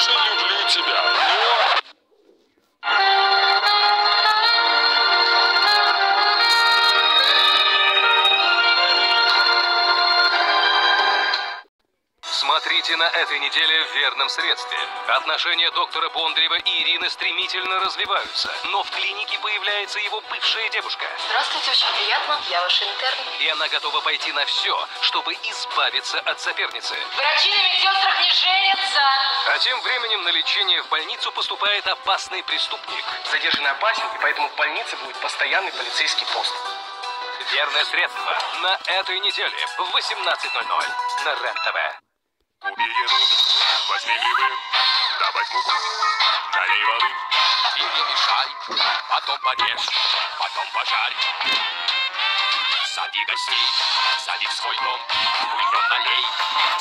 тоже люблю тебя, но... Смотрите на этой неделе в «Верном средстве». Отношения доктора Бондарева и Ирины стремительно развиваются, но в клинике появляется его бывшая девушка. Здравствуйте, очень приятно. Я ваш интерн. И она готова пойти на все, чтобы избавиться от соперницы. Врачи на медсестрах не женятся. А тем временем на лечение в больницу поступает опасный преступник. Задержанный опасен, и поэтому в больнице будет постоянный полицейский пост. «Верное средство» на этой неделе в 18:00 на РЕН-ТВ. Купи еду, возьми грибы, добавь муку, налей воды. Перемешай, потом порежь, потом пожарь. Сади гостей, сади в свой дом, бульон налей,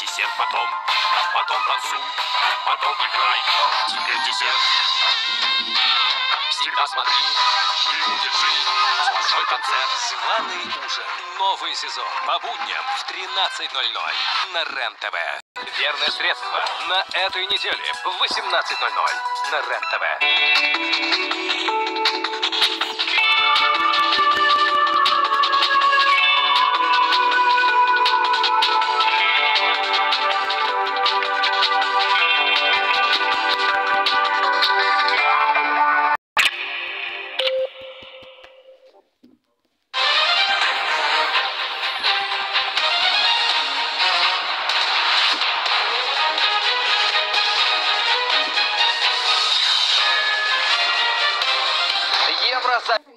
десерт потом танцуй, потом играй. Теперь десерт. Всегда смотри, и будет жизнь, большой концерт. Званый ужин. Новый сезон по будням в 13:00 на РЕН-ТВ. «Верное средство» на этой неделе в 18:00 на РЕН-ТВ. Евросоюз.